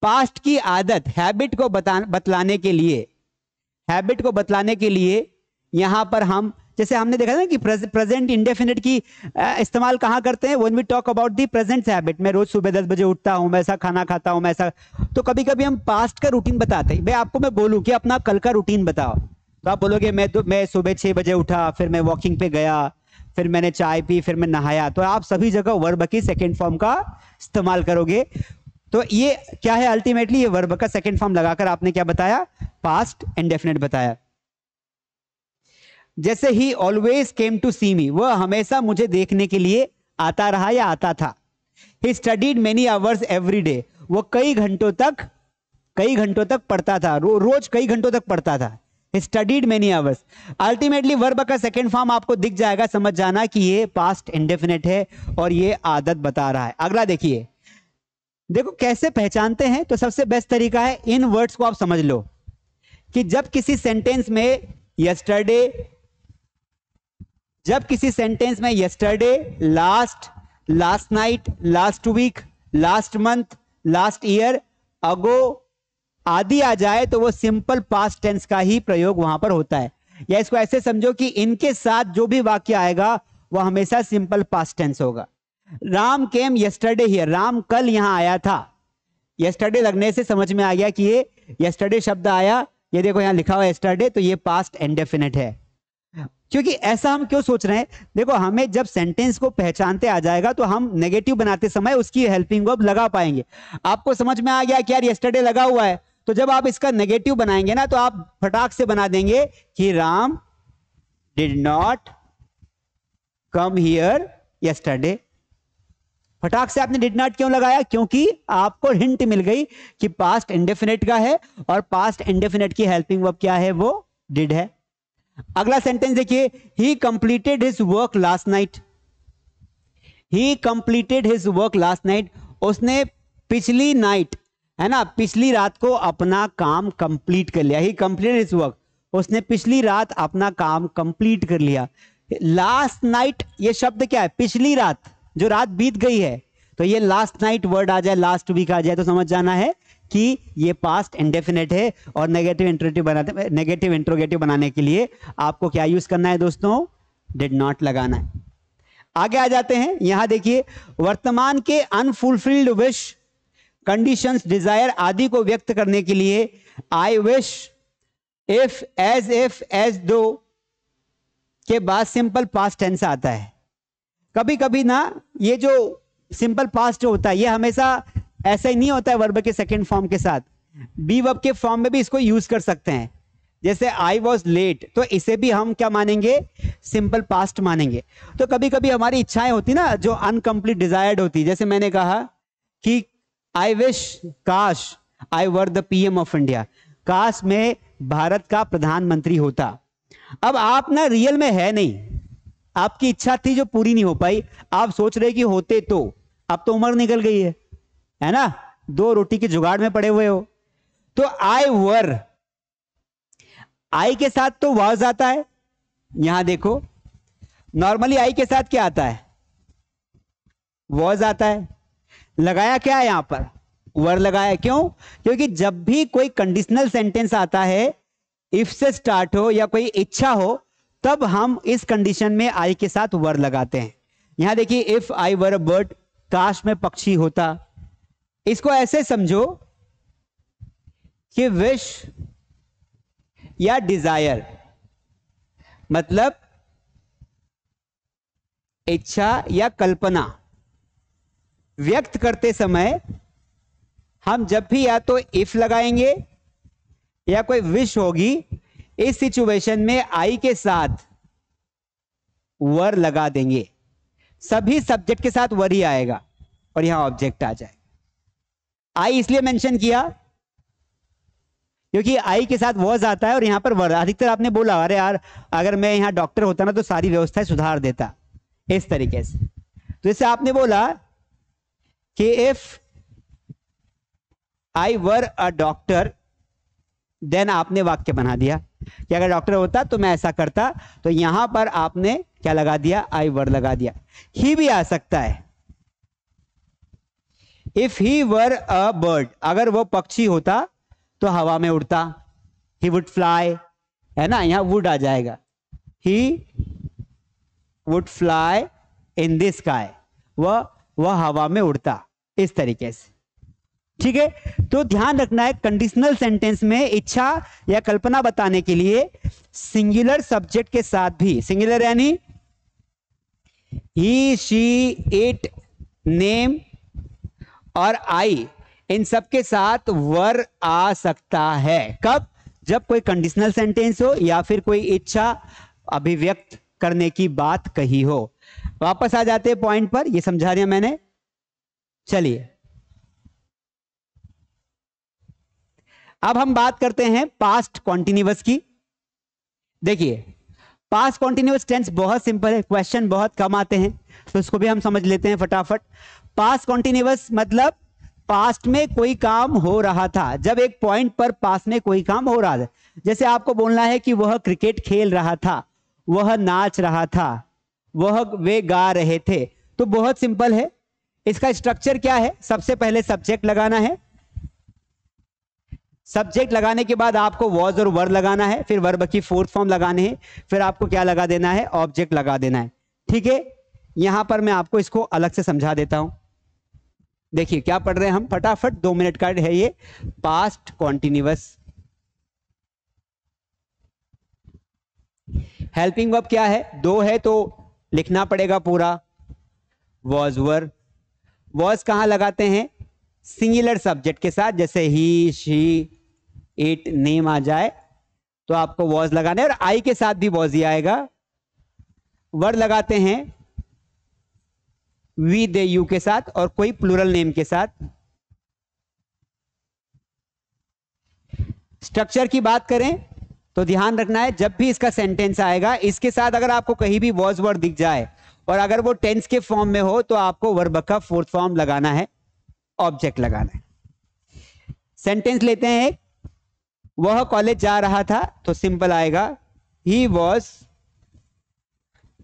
पास्ट की आदत, हैबिट को बतलाने के लिए यहां पर हम, जैसे हमने देखा ना कि प्रेजेंट इंडेफिनिट की इस्तेमाल कहां करते हैं? When we talk about the present habit. मैं रोज सुबह 10 बजे उठता हूं, मैं ऐसा खाना खाता हूं, मैं ऐसा, तो कभी कभी हम पास्ट का रूटीन बताते हैं। भाई आपको मैं बोलूं कि अपना कल का रूटीन बताओ, तो आप बोलोगे मैं सुबह 6 बजे उठा, फिर मैं वॉकिंग पे गया, फिर मैंने चाय पी, फिर मैं नहाया। तो आप सभी जगह वर्ब की सेकेंड फॉर्म का इस्तेमाल करोगे। तो ये क्या है? अल्टीमेटली ये वर्ब का सेकेंड फॉर्म लगाकर आपने क्या बताया? पास्ट इंडेफिनिट बताया। जैसे ही ऑलवेज केम टू सी मी, वह हमेशा मुझे देखने के लिए आता रहा या आता था। He studied many hours every day, वो कई घंटों तक पढ़ता था, रोज कई घंटों तक पढ़ता था। He studied many hours. Ultimately verb का सेकेंड फॉर्म आपको दिख जाएगा, समझ जाना कि ये पास्ट इंडेफिनिट है और ये आदत बता रहा है। अगला देखिए, देखो कैसे पहचानते हैं। तो सबसे बेस्ट तरीका है, इन वर्ड्स को आप समझ लो कि जब किसी सेंटेंस में yesterday, last night, last week, last month, last year, ago आदि आ जाए तो वो सिंपल पास्ट टेंस का ही प्रयोग वहां पर होता है। या इसको ऐसे समझो कि इनके साथ जो भी वाक्य आएगा वो हमेशा सिंपल पास्ट टेंस होगा। Ram came yesterday here, Ram कल यहां आया था। यस्टरडे लगने से समझ में आ गया कि ये यस्टरडे शब्द आया, ये देखो यहां लिखा हुआ है यस्टरडे, तो ये पास्ट इंडेफिनिट है। क्योंकि ऐसा हम क्यों सोच रहे हैं? देखो हमें जब सेंटेंस को पहचानते आ जाएगा तो हम नेगेटिव बनाते समय उसकी हेल्पिंग वर्ब लगा पाएंगे। आपको समझ में आ गया कि यार यस्टरडे लगा हुआ है, तो जब आप इसका नेगेटिव बनाएंगे ना तो आप फटाक से बना देंगे कि Ram did not come here yesterday. फटाक से आपने डिड नॉट क्यों लगाया? क्योंकि आपको हिंट मिल गई कि पास्ट इंडेफिनिट का है और पास्ट इंडेफिनिट की हेल्पिंग वर्ब क्या है? वो डिड है। अगला सेंटेंस देखिए, ही completed his work last night. ही completed his work last night, उसने पिछली नाइट, है ना, पिछली रात को अपना काम कंप्लीट कर लिया। ही कंप्लीटेड हिज वर्क, उसने पिछली रात अपना काम कंप्लीट कर लिया। लास्ट नाइट ये शब्द क्या है? पिछली रात, जो रात बीत गई है। तो ये लास्ट नाइट वर्ड आ जाए, लास्ट वीक आ जाए तो समझ जाना है कि ये पास्ट इंडेफिनिट है। और नेगेटिव इंट्रोगेटिव बनाने के लिए आपको क्या यूज करना है दोस्तों? डिड नॉट लगाना है। आगे आ जाते हैं, यहां देखिए, वर्तमान के अनफुलफिल्ड विश, कंडीशंस, डिजायर आदि को व्यक्त करने के लिए आई विश, इफ, एज दो के बाद सिंपल पास्ट टेंस आता है। कभी कभी ना ये जो सिंपल पास्ट होता है ये हमेशा ऐसा ही नहीं होता है वर्ब के सेकंड फॉर्म के साथ, बी वर्ब के फॉर्म में भी इसको यूज कर सकते हैं। जैसे आई वॉज लेट, तो इसे भी हम क्या मानेंगे? सिंपल पास्ट मानेंगे। तो कभी कभी हमारी इच्छाएं होती ना जो अनकंप्लीट डिजायर्ड होती, जैसे मैंने कहा कि आई विश, काश I were the PM of India, काश मैं भारत का प्रधानमंत्री होता। अब आप ना रियल में है नहीं, आपकी इच्छा थी जो पूरी नहीं हो पाई, आप सोच रहे कि होते तो, अब तो उम्र निकल गई है ना, 2 रोटी के जुगाड़ में पड़े हुए हो। तो आई वर, आई के साथ तो वाज आता है, यहां देखो नॉर्मली आई के साथ क्या आता है, वाज आता है, लगाया क्या है यहां पर, वर लगाया। क्यों? क्योंकि जब भी कोई कंडीशनल सेंटेंस आता है, इफ से स्टार्ट हो या कोई इच्छा हो, तब हम इस कंडीशन में आई के साथ वर लगाते हैं। यहां देखिए, if I were a bird, काश में पक्षी होता। इसको ऐसे समझो कि विश या डिजायर, मतलब इच्छा या कल्पना व्यक्त करते समय हम जब भी या तो इफ लगाएंगे या कोई विश होगी, इस सिचुएशन में आई के साथ वर लगा देंगे। सभी सब्जेक्ट के साथ वर ही आएगा और यहां ऑब्जेक्ट आ जाएगा। आई इसलिए मेंशन किया क्योंकि आई के साथ वॉज आता है और यहां पर वर। अधिकतर आपने बोला अरे यार अगर मैं यहां डॉक्टर होता ना तो सारी व्यवस्थाएं सुधार देता, इस तरीके से। तो इससे आपने बोला कि if I were a doctor, then आपने वाक्य बना दिया कि अगर डॉक्टर होता तो मैं ऐसा करता। तो यहां पर आपने क्या लगा दिया, आई वर लगा दिया। ही भी आ सकता है, if he were a bird, अगर वो पक्षी होता तो हवा में उड़ता, ही वुड फ्लाई, है ना, यहां वुड आ जाएगा, he would fly in the sky, वह हवा में उड़ता, इस तरीके से। ठीक है, तो ध्यान रखना है कंडीशनल सेंटेंस में इच्छा या कल्पना बताने के लिए सिंगुलर सब्जेक्ट के साथ भी, सिंगुलर यानी ही, शी, इट, नेम और आई, इन सब के साथ वर आ सकता है। कब? जब कोई कंडीशनल सेंटेंस हो या फिर कोई इच्छा अभिव्यक्त करने की बात कही हो। वापस आ जाते हैं पॉइंट पर, ये समझा दिया मैंने। चलिए अब हम बात करते हैं पास्ट कॉन्टिन्यूअस की। देखिए पास्ट कॉन्टिन्यूअस टेंस बहुत सिंपल है, क्वेश्चन बहुत कम आते हैं, तो इसको भी हम समझ लेते हैं फटाफट। पास्ट कॉन्टिन्यूअस मतलब पास्ट में कोई काम हो रहा था, जब एक पॉइंट पर पास्ट में कोई काम हो रहा था। जैसे आपको बोलना है कि वह क्रिकेट खेल रहा था, वह नाच रहा था, वे गा रहे थे, तो बहुत सिंपल है। इसका स्ट्रक्चर क्या है, सबसे पहले सब्जेक्ट लगाना है, सब्जेक्ट लगाने के बाद आपको वॉज और वर लगाना है, फिर वर्ब की फोर्थ फॉर्म लगाने हैं, फिर आपको क्या लगा देना है, ऑब्जेक्ट लगा देना है। ठीक है, यहां पर मैं आपको इसको अलग से समझा देता हूं। देखिए क्या पढ़ रहे हैं हम, फटाफट 2 मिनट का है ये। पास्ट कॉन्टिन्यूअस हेल्पिंग वर्ब क्या है, 2 है तो लिखना पड़ेगा पूरा, वॉज वर। वॉज कहां लगाते हैं, सिंगुलर सब्जेक्ट के साथ, जैसे ही, शी, इट, नेम आ जाए तो आपको वॉज लगाना है, और आई के साथ भी वॉज ही आएगा। वर लगाते हैं वी, दे, यू के साथ और कोई प्लूरल नेम के साथ। स्ट्रक्चर की बात करें तो ध्यान रखना है, जब भी इसका सेंटेंस आएगा इसके साथ अगर आपको कहीं भी वॉज वर्ड दिख जाए और अगर वो टेंस के फॉर्म में हो तो आपको वर्ब का फोर्थ फॉर्म लगाना है, ऑब्जेक्ट लगाना है। सेंटेंस लेते हैं, वह कॉलेज जा रहा था, तो सिंपल आएगा he was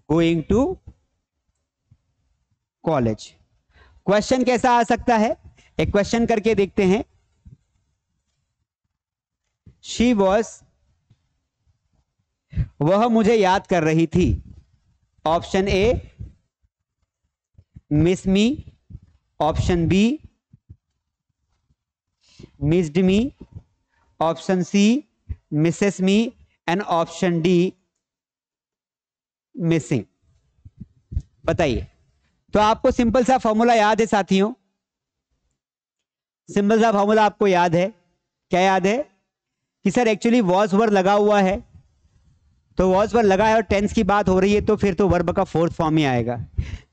going to college. Question कैसा आ सकता है, एक क्वेश्चन करके देखते हैं। शी वॉज, वह मुझे याद कर रही थी। Option A miss me, option B missed me, option C misses me and option D missing. बताइए, तो आपको सिंपल सा फॉर्मूला याद है साथियों, सिंपल सा फॉर्मूला आपको याद है, क्या याद है कि सर एक्चुअली वॉज वर्ब लगा हुआ है, तो वॉज वर्ब लगा है और टेंस की बात हो रही है तो फिर तो वर्ब का फोर्थ फॉर्म ही आएगा।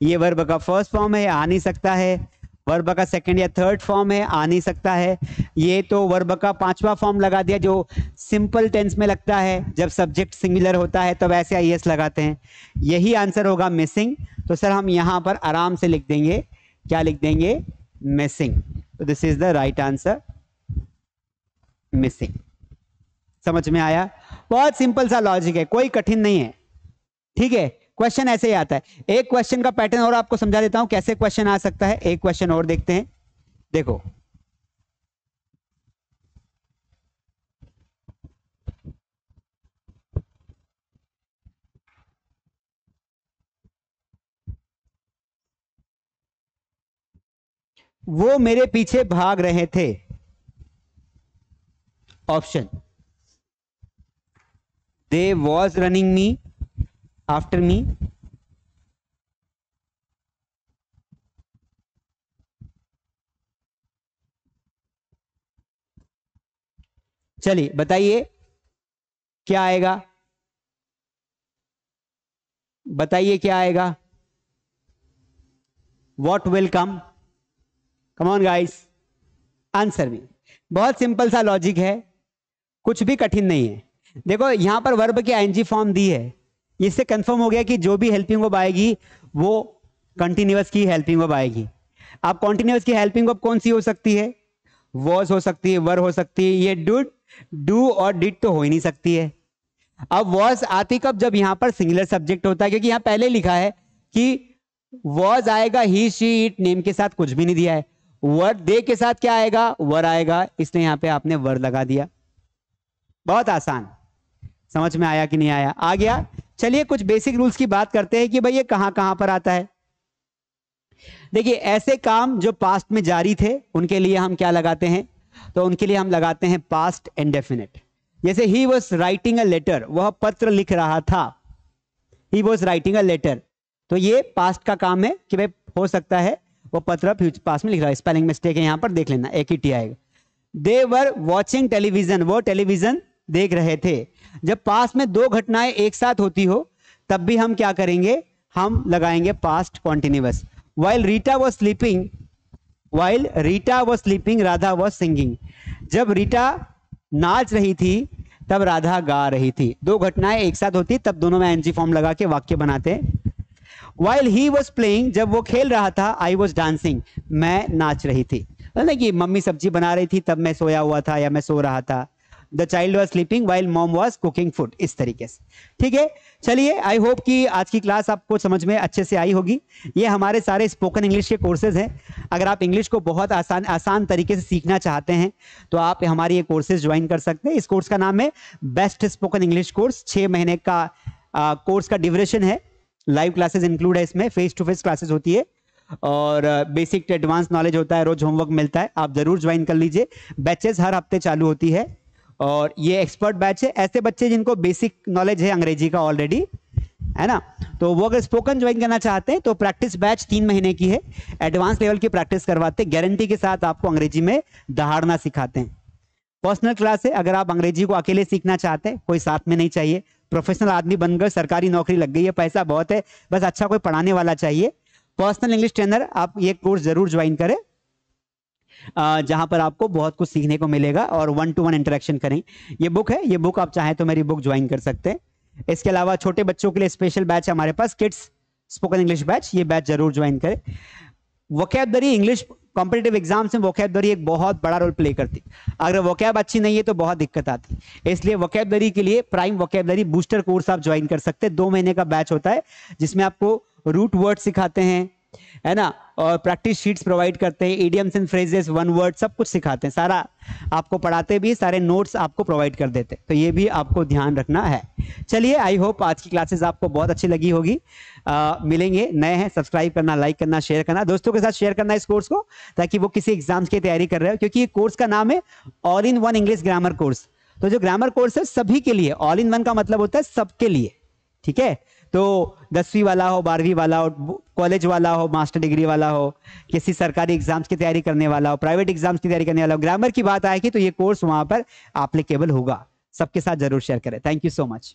ये वर्ब का फर्स्ट फॉर्म है, आ नहीं सकता है, वर्ब का सेकंड या थर्ड फॉर्म है, आ नहीं सकता है। ये तो वर्ब का पांचवा फॉर्म लगा दिया जो सिंपल टेंस में लगता है, जब सब्जेक्ट सिंगुलर होता है तब ऐसे आईएस लगाते हैं। यही आंसर होगा मिसिंग। तो सर हम यहां पर आराम से लिख देंगे, क्या लिख देंगे, मिसिंग। तो this is the right answer, missing. समझ में आया? बहुत सिंपल सा लॉजिक है, कोई कठिन नहीं है, ठीक है। क्वेश्चन ऐसे ही आता है। एक क्वेश्चन का पैटर्न और आपको समझा देता हूं कैसे क्वेश्चन आ सकता है। एक क्वेश्चन और देखते हैं, देखो। वो मेरे पीछे भाग रहे थे। Option, they was running me after me, चलिए बताइए क्या आएगा, बताइए क्या आएगा। What will come, come on guys, answer me. बहुत सिंपल सा लॉजिक है, कुछ भी कठिन नहीं है। देखो यहां पर वर्ब की आईएनजी फॉर्म दी है, इससे कंफर्म हो गया कि जो भी हेल्पिंग वर्ब आएगी वो कंटिन्यूअस की हेल्पिंग वर्ब आएगी। अब कंटिन्यूअस की हेल्पिंग वर्ब कौन सी हो सकती है? वॉज हो सकती है, वर हो सकती है, ये डूड, डू और डिड तो हो ही नहीं सकती है। अब वॉज आती कब? जब यहां पर सिंगुलर सब्जेक्ट होता है, क्योंकि यहां पहले लिखा है कि वॉज आएगा, ही शी इट, नेम के साथ कुछ भी नहीं दिया है। वर, दे के साथ क्या आएगा? वर आएगा, इसलिए यहां पे आपने वर लगा दिया। बहुत आसान। समझ में आया कि नहीं आया? आ गया। चलिए कुछ बेसिक रूल्स की बात करते हैं कि भाई ये कहां कहां पर आता है। देखिए ऐसे काम जो पास्ट में जारी थे उनके लिए हम क्या लगाते हैं? तो उनके लिए हम लगाते हैं पास्ट इंडेफिनिट। जैसे he was writing a letter, वह पत्र लिख रहा था। He was writing a letter, तो ये पास्ट का काम है कि भाई हो सकता है वो पत्र फ्यूचर पास्ट में लिख रहा है। स्पेलिंग मिस्टेक है यहां पर, देख लेना, एक ही टी आएगा। दे वर वॉचिंग टेलीविजन, वो टेलीविजन देख रहे थे। जब पास्ट में दो घटनाएं एक साथ होती हो तब भी हम क्या करेंगे? हम लगाएंगे past continuous. While Rita was sleeping, while Rita was sleeping Radha was singing. जब रीटा नाच रही थी तब राधा गा रही थी। दो घटनाएं एक साथ होती तब दोनों में एनजी फॉर्म लगा के वाक्य बनाते हैं। वाइल ही वॉज प्लेइंग, जब वो खेल रहा था, आई वॉज डांसिंग, मैं नाच रही थी। मतलब कि मम्मी सब्जी बना रही थी तब मैं सोया हुआ था या मैं सो रहा था। The child was sleeping while mom was cooking food, इस तरीके से। ठीक है, चलिए आई होप कि आज की क्लास आपको समझ में अच्छे से आई होगी। ये हमारे सारे स्पोकन इंग्लिश के कोर्सेज हैं। अगर आप इंग्लिश को बहुत आसान तरीके से सीखना चाहते हैं तो आप हमारी ये कोर्सेज ज्वाइन कर सकते हैं। इस कोर्स का नाम है बेस्ट स्पोकन इंग्लिश कोर्स। 6 महीने का कोर्स का ड्यूरेशन है। लाइव क्लासेस इंक्लूड है इसमें, फेस टू फेस क्लासेस होती है और बेसिक टू एडवांस नॉलेज होता है, रोज होमवर्क मिलता है। आप जरूर ज्वाइन कर लीजिए। बैचेस हर हफ्ते चालू होती है और ये एक्सपर्ट बैच है। ऐसे बच्चे जिनको बेसिक नॉलेज है अंग्रेजी का ऑलरेडी, है ना, तो वो अगर स्पोकन ज्वाइन करना चाहते हैं तो प्रैक्टिस बैच 3 महीने की है। एडवांस लेवल की प्रैक्टिस करवाते हैं, गारंटी के साथ आपको अंग्रेजी में दहाड़ना सिखाते हैं। पर्सनल क्लास है, अगर आप अंग्रेजी को अकेले सीखना चाहते हैं, कोई साथ में नहीं चाहिए। प्रोफेशनल आदमी बनकर सरकारी नौकरी लग गई है, पैसा बहुत है, बस अच्छा कोई पढ़ाने वाला चाहिए। पर्सनल इंग्लिश ट्रेनर, आप ये कोर्स जरूर ज्वाइन करें जहां पर आपको बहुत कुछ सीखने को मिलेगा और 1-to-1 इंटरेक्शन करें। ये बुक है, ये बुक आप चाहें तो मेरी बुक ज्वाइन कर सकते हैं। इसके अलावा छोटे बच्चों के लिए स्पेशल बैच हमारे पास, किड्स स्पोकन इंग्लिश बैच, ये बैच जरूर ज्वाइन करें। वोकैबुलरी, इंग्लिश कॉम्पिटिटिव एग्जाम्स में वोकैबुलरी एक बहुत बड़ा रोल प्ले करती। अगर वोकैब अच्छी नहीं है तो बहुत दिक्कत आती, इसलिए वोकैबुलरी के लिए प्राइम वोकैबुलरी बूस्टर कोर्स आप ज्वाइन कर सकते हैं। 2 महीने का बैच होता है जिसमें आपको रूट वर्ड सिखाते हैं, है ना, और प्रैक्टिस शीट्स प्रोवाइड करते हैं, idioms and phrases, one word, सब कुछ सिखाते हैं। सारा आपको पढ़ाते भी, सारे नोट्स आपको प्रोवाइड कर देते हैं, तो ये भी आपको ध्यान रखना है। चलिए आई होप आज की क्लासेस आपको बहुत अच्छी लगी होगी। मिलेंगे, नए हैं, सब्सक्राइब करना, लाइक करना, शेयर करना, दोस्तों के साथ शेयर करना इस कोर्स को, ताकि वो किसी एग्जाम्स की तैयारी कर रहे हो, क्योंकि ये कोर्स का नाम है all in one English grammar course. तो जो ग्रामर कोर्स है सभी के लिए, ऑल इन वन का मतलब होता है सबके लिए। ठीक है, तो 10वीं वाला हो, 12वीं वाला हो, कॉलेज वाला हो, मास्टर डिग्री वाला हो, किसी सरकारी एग्जाम्स की तैयारी करने वाला हो, प्राइवेट एग्जाम्स की तैयारी करने वाला हो, ग्रामर की बात आएगी तो ये कोर्स वहां पर एप्लीकेबल होगा। सबके साथ जरूर शेयर करें। Thank you so much.